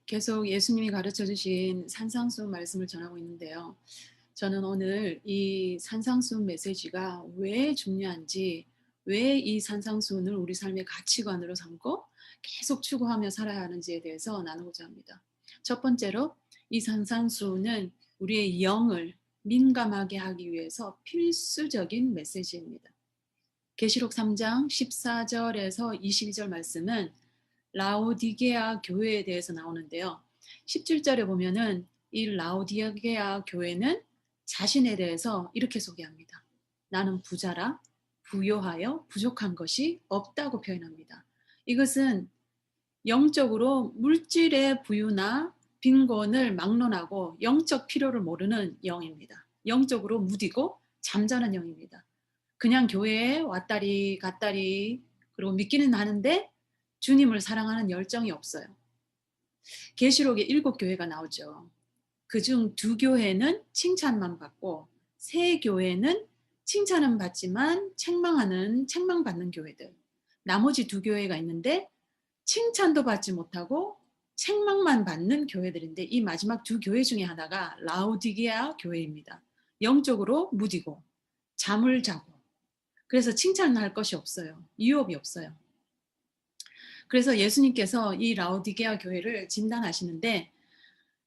계속 예수님이 가르쳐 주신 산상수 말씀을 전하고 있는데요. 저는 오늘 이 산상수 메시지가 왜 중요한지, 왜 이 산상수훈을 우리 삶의 가치관으로 삼고 계속 추구하며 살아야 하는지에 대해서 나누고자 합니다. 첫 번째로 이 산상수훈은 우리의 영을 민감하게 하기 위해서 필수적인 메시지입니다. 계시록 3장 14절에서 22절 말씀은 라오디게아 교회에 대해서 나오는데요. 17절에 보면은 이 라오디게아 교회는 자신에 대해서 이렇게 소개합니다. 나는 부자라 부요하여 부족한 것이 없다고 표현합니다. 이것은 영적으로 물질의 부유나 빈곤을 막론하고 영적 필요를 모르는 영입니다. 영적으로 무디고 잠자는 영입니다. 그냥 교회에 왔다리 갔다리 그리고 믿기는 하는데 주님을 사랑하는 열정이 없어요. 계시록에 7교회가 나오죠. 그중 2교회는 칭찬만 받고 3교회는 칭찬은 받지만 책망받는 교회들. 나머지 2교회가 있는데 칭찬도 받지 못하고 책망만 받는 교회들인데 이 마지막 2교회 중에 하나가 라오디게아 교회입니다. 영적으로 무디고 잠을 자고 그래서 칭찬할 것이 없어요. 유업이 없어요. 그래서 예수님께서 이 라오디게아 교회를 진단하시는데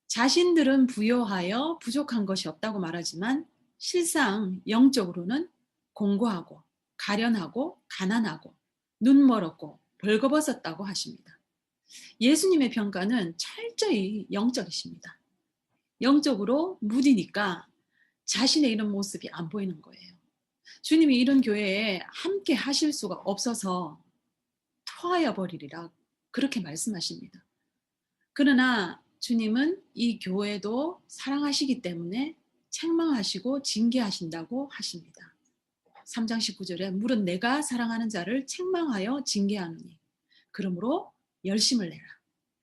자신들은 부요하여 부족한 것이 없다고 말하지만 실상 영적으로는 공고하고 가련하고 가난하고 눈멀었고 벌거벗었다고 하십니다. 예수님의 평가는 철저히 영적이십니다. 영적으로 무디니까 자신의 이런 모습이 안 보이는 거예요. 주님이 이런 교회에 함께 하실 수가 없어서 토하여 버리리라 그렇게 말씀하십니다. 그러나 주님은 이 교회도 사랑하시기 때문에 책망하시고 징계하신다고 하십니다. 3장 19절에 물은 내가 사랑하는 자를 책망하여 징계하노니 그러므로 열심을 내라.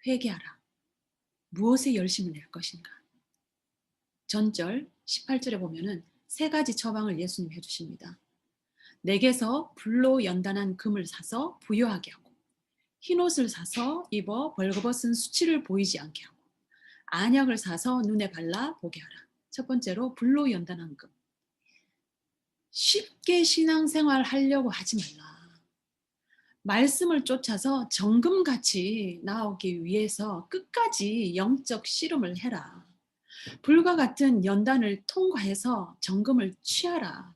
회개하라. 무엇에 열심을 낼 것인가? 전절 18절에 보면은 3가지 처방을 예수님 해주십니다. 내게서 불로 연단한 금을 사서 부요하게 하고 흰옷을 사서 입어 벌거벗은 수치를 보이지 않게 하고 안약을 사서 눈에 발라 보게 하라. 첫 번째로 불로 연단한 금. 쉽게 신앙생활 하려고 하지 말라. 말씀을 쫓아서 정금같이 나오기 위해서 끝까지 영적 씨름을 해라. 불과 같은 연단을 통과해서 정금을 취하라.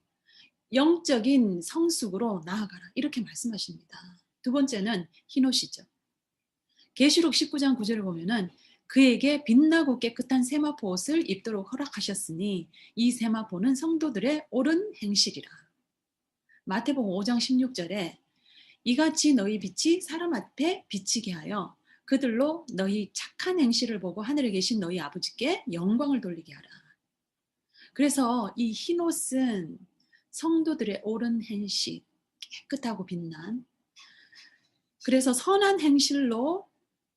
영적인 성숙으로 나아가라. 이렇게 말씀하십니다. 두 번째는 흰옷이죠. 계시록 19장 9절을 보면은 그에게 빛나고 깨끗한 세마포 옷을 입도록 허락하셨으니 이 세마포는 성도들의 옳은 행실이라. 마태복음 5장 16절에 이같이 너희 빛이 사람 앞에 비치게 하여 그들로 너희 착한 행실을 보고 하늘에 계신 너희 아버지께 영광을 돌리게 하라. 그래서 이 흰옷은 성도들의 옳은 행실, 깨끗하고 빛난 그래서 선한 행실로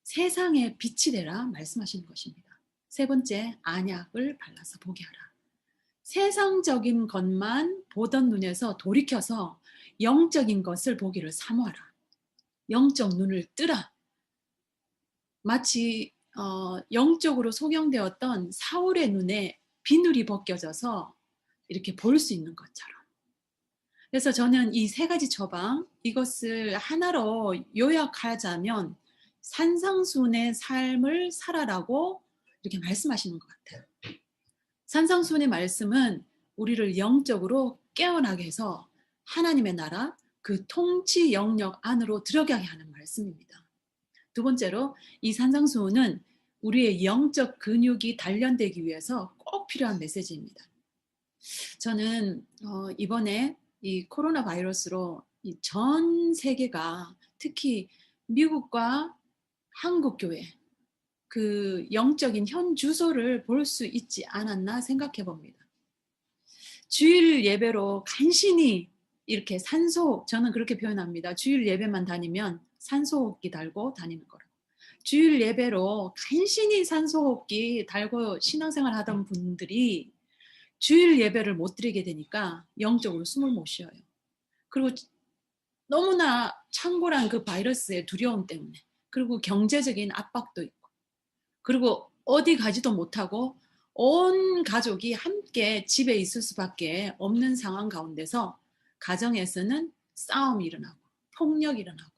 세상에 빛이 되라 말씀하시는 것입니다. 세 번째, 안약을 발라서 보게 하라. 세상적인 것만 보던 눈에서 돌이켜서 영적인 것을 보기를 사모하라. 영적 눈을 뜨라. 마치 영적으로 소경되었던 사울의 눈에 비늘이 벗겨져서 이렇게 볼 수 있는 것처럼. 그래서 저는 이 3가지 처방, 이것을 하나로 요약하자면 산상수훈의 삶을 살아라고 이렇게 말씀하시는 것 같아요. 산상수훈의 말씀은 우리를 영적으로 깨어나게 해서 하나님의 나라, 그 통치 영역 안으로 들어가게 하는 말씀입니다. 두 번째로 이 산상수훈은 우리의 영적 근육이 단련되기 위해서 꼭 필요한 메시지입니다. 저는 이번에 이 코로나 바이러스로 전 세계가 특히 미국과 한국 교회 그 영적인 현 주소를 볼 수 있지 않았나 생각해 봅니다. 주일 예배로 간신히 이렇게 저는 그렇게 표현합니다. 주일 예배만 다니면 산소호흡기 달고 다니는 거라고. 주일 예배로 간신히 산소호흡기 달고 신앙생활 하던 분들이 주일 예배를 못 드리게 되니까 영적으로 숨을 못 쉬어요. 그리고 너무나 창궐한 그 바이러스의 두려움 때문에 그리고 경제적인 압박도 있고 그리고 어디 가지도 못하고 온 가족이 함께 집에 있을 수밖에 없는 상황 가운데서 가정에서는 싸움이 일어나고 폭력이 일어나고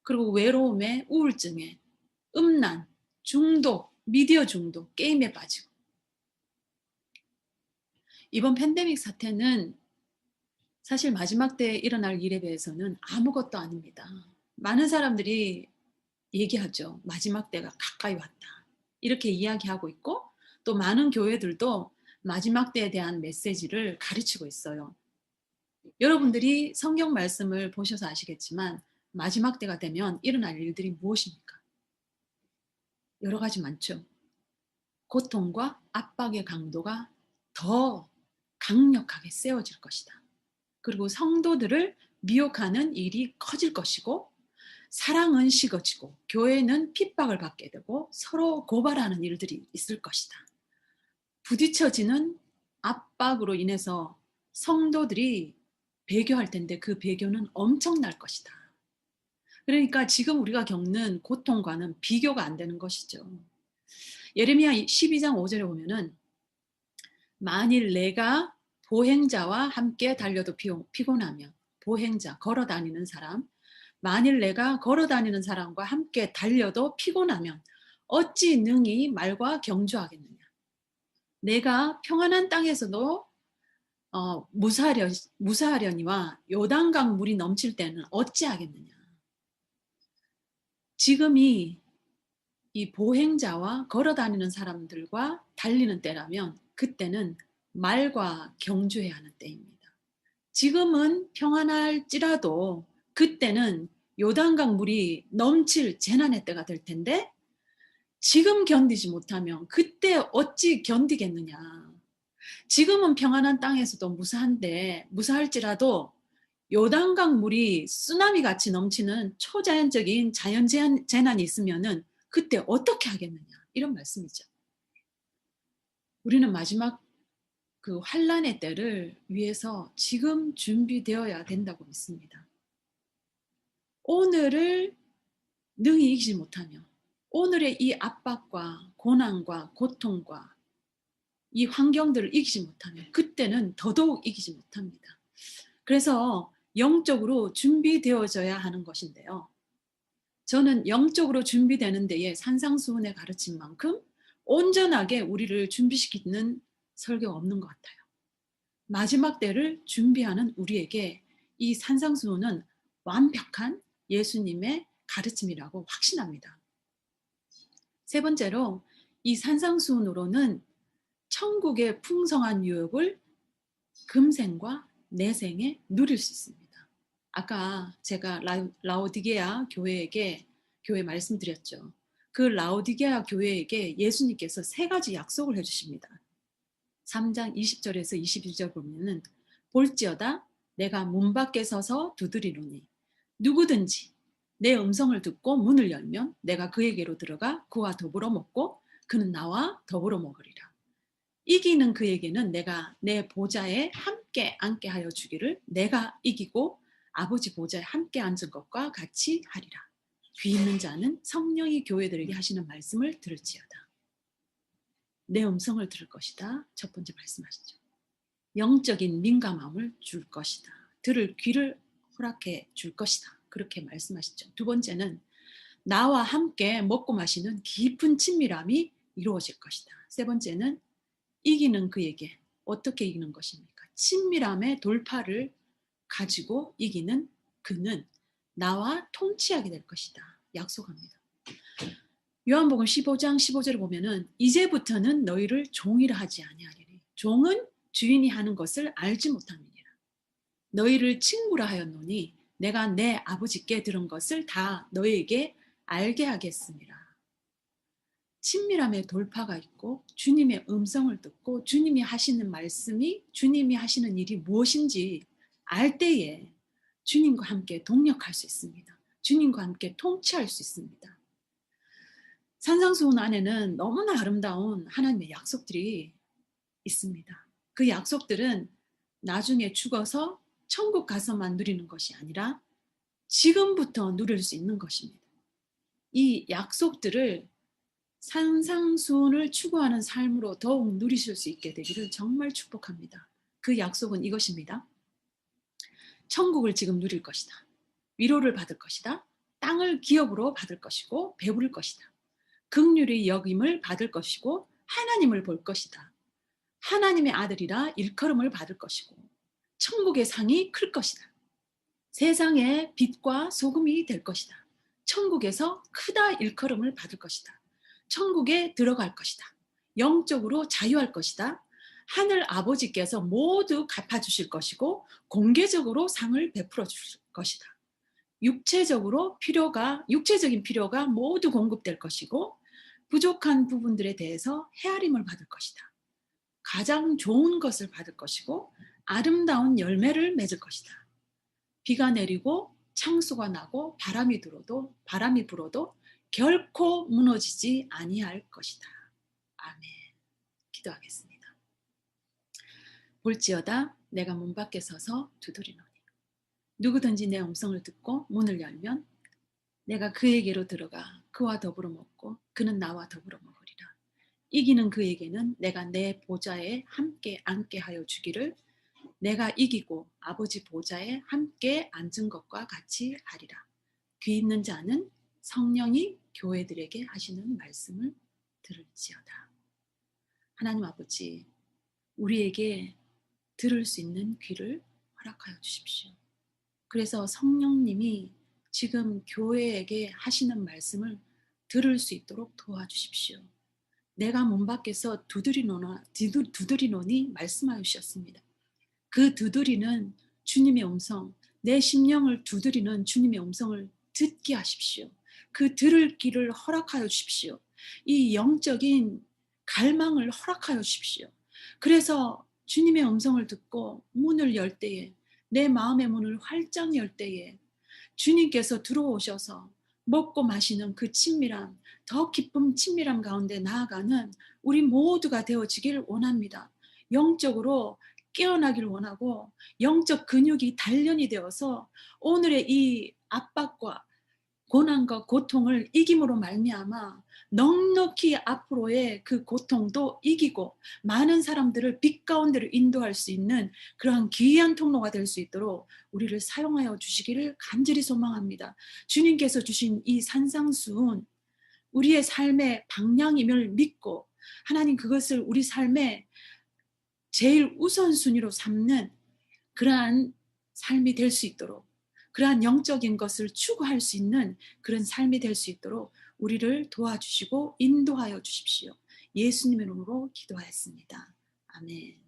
그리고 외로움에 우울증에 음란, 중독, 미디어 중독, 게임에 빠지고 이번 팬데믹 사태는 사실 마지막 때에 일어날 일에 대해서는 아무것도 아닙니다. 많은 사람들이 얘기하죠. 마지막 때가 가까이 왔다. 이렇게 이야기하고 있고 또 많은 교회들도 마지막 때에 대한 메시지를 가르치고 있어요. 여러분들이 성경 말씀을 보셔서 아시겠지만 마지막 때가 되면 일어날 일들이 무엇입니까? 여러 가지 많죠. 고통과 압박의 강도가 더 강력하게 세워질 것이다. 그리고 성도들을 미혹하는 일이 커질 것이고 사랑은 식어지고 교회는 핍박을 받게 되고 서로 고발하는 일들이 있을 것이다. 부딪혀지는 압박으로 인해서 성도들이 배교할 텐데 그 배교는 엄청날 것이다. 그러니까 지금 우리가 겪는 고통과는 비교가 안 되는 것이죠. 예레미야 12장 5절에 보면은 만일 내가 보행자와 함께 달려도 피곤하며 보행자 걸어 다니는 사람 만일 내가 걸어 다니는 사람과 함께 달려도 피곤하면 어찌 능히 말과 경주하겠느냐 내가 평안한 땅에서도 무사하려니와 요단강 물이 넘칠 때는 어찌하겠느냐 지금이 이 보행자와 걸어 다니는 사람들과 달리는 때라면 그때는 말과 경주해야 하는 때입니다. 지금은 평안할지라도 그때는 요단강 물이 넘칠 재난의 때가 될 텐데 지금 견디지 못하면 그때 어찌 견디겠느냐. 지금은 평안한 땅에서도 무사할지라도 요단강 물이 쓰나미 같이 넘치는 초자연적인 자연 재난이 있으면은 그때 어떻게 하겠느냐 이런 말씀이죠. 우리는 마지막 그 환란의 때를 위해서 지금 준비되어야 된다고 믿습니다. 오늘을 능히 이기지 못하며 오늘의 이 압박과 고난과 고통과 이 환경들을 이기지 못하면 그때는 더더욱 이기지 못합니다. 그래서 영적으로 준비되어져야 하는 것인데요. 저는 영적으로 준비되는 데에 산상수훈의 가르친 만큼 온전하게 우리를 준비시키는 설교가 없는 것 같아요. 마지막 때를 준비하는 우리에게 이 산상수훈은 완벽한 예수님의 가르침이라고 확신합니다. 세 번째로 이 산상수훈으로는 천국의 풍성한 유혹을 금생과 내생에 누릴 수 있습니다. 아까 제가 라오디게아 교회 말씀드렸죠. 그 라오디게아 교회에게 예수님께서 세 가지 약속을 해주십니다. 3장 20절에서 21절 보면은 볼지어다 내가 문 밖에 서서 두드리노니 누구든지 내 음성을 듣고 문을 열면 내가 그에게로 들어가 그와 더불어 먹고 그는 나와 더불어 먹으리라. 이기는 그에게는 내가 내 보좌에 함께 앉게 하여 주기를 내가 이기고 아버지 보좌에 함께 앉은 것과 같이 하리라. 귀 있는 자는 성령이 교회들에게 하시는 말씀을 들을지어다. 내 음성을 들을 것이다. 첫 번째 말씀하시죠. 영적인 민감함을 줄 것이다. 들을 귀를 허락해 줄 것이다. 그렇게 말씀하시죠. 두 번째는 나와 함께 먹고 마시는 깊은 친밀함이 이루어질 것이다. 세 번째는 이기는 그에게 어떻게 이기는 것입니까? 친밀함의 돌파를 가지고 이기는 그는 나와 통치하게 될 것이다. 약속합니다. 요한복음 15장 15절을 보면은 이제부터는 너희를 종이라 하지 아니하리니 종은 주인이 하는 것을 알지 못함이니라. 너희를 친구라 하였노니 내가 내 아버지께 들은 것을 다 너희에게 알게 하겠습니다. 친밀함의 돌파가 있고 주님의 음성을 듣고 주님이 하시는 말씀이 주님이 하시는 일이 무엇인지 알 때에 주님과 함께 동력할 수 있습니다. 주님과 함께 통치할 수 있습니다. 산상수훈 안에는 너무나 아름다운 하나님의 약속들이 있습니다. 그 약속들은 나중에 죽어서 천국 가서만 누리는 것이 아니라 지금부터 누릴 수 있는 것입니다. 이 약속들을 산상수훈을 추구하는 삶으로 더욱 누리실 수 있게 되기를 정말 축복합니다. 그 약속은 이것입니다. 천국을 지금 누릴 것이다. 위로를 받을 것이다. 땅을 기업으로 받을 것이고 배부를 것이다. 긍휼의 여김을 받을 것이고 하나님을 볼 것이다. 하나님의 아들이라 일컬음을 받을 것이고 천국의 상이 클 것이다. 세상의 빛과 소금이 될 것이다. 천국에서 크다 일컬음을 받을 것이다. 천국에 들어갈 것이다. 영적으로 자유할 것이다. 하늘 아버지께서 모두 갚아주실 것이고 공개적으로 상을 베풀어 주실 것이다. 육체적인 필요가 모두 공급될 것이고 부족한 부분들에 대해서 헤아림을 받을 것이다. 가장 좋은 것을 받을 것이고 아름다운 열매를 맺을 것이다. 비가 내리고 창수가 나고 바람이 불어도 결코 무너지지 아니할 것이다. 아멘. 기도하겠습니다. 볼지어다 내가 문 밖에 서서 두드리노니 누구든지 내 음성을 듣고 문을 열면 내가 그에게로 들어가 그와 더불어 먹고 그는 나와 더불어 먹으리라. 이기는 그에게는 내가 내 보좌에 함께 앉게 하여 주기를 내가 이기고 아버지 보좌에 함께 앉은 것과 같이 하리라. 귀 있는 자는 성령이 교회들에게 하시는 말씀을 들을지어다. 하나님 아버지, 우리에게 들을 수 있는 귀를 허락하여 주십시오. 그래서 성령님이 지금 교회에게 하시는 말씀을 들을 수 있도록 도와주십시오. 내가 문 밖에서 두드리노니 말씀하셨습니다. 그 두드리는 주님의 음성, 내 심령을 두드리는 주님의 음성을 듣게 하십시오. 그 들을 길을 허락하여 주십시오. 이 영적인 갈망을 허락하여 주십시오. 그래서 주님의 음성을 듣고 문을 열 때에 내 마음의 문을 활짝 열 때에 주님께서 들어오셔서 먹고 마시는 그 친밀함, 더 깊은 친밀함 가운데 나아가는 우리 모두가 되어지길 원합니다. 영적으로 깨어나길 원하고 영적 근육이 단련이 되어서 오늘의 이 압박과 고난과 고통을 이김으로 말미암아 넉넉히 앞으로의 그 고통도 이기고 많은 사람들을 빛 가운데로 인도할 수 있는 그러한 귀한 통로가 될 수 있도록 우리를 사용하여 주시기를 간절히 소망합니다. 주님께서 주신 이 산상수훈 우리의 삶의 방향임을 믿고 하나님 그것을 우리 삶의 제일 우선순위로 삼는 그러한 삶이 될 수 있도록 그러한 영적인 것을 추구할 수 있는 그런 삶이 될 수 있도록 우리를 도와주시고 인도하여 주십시오. 예수님의 이름으로 기도하였습니다. 아멘.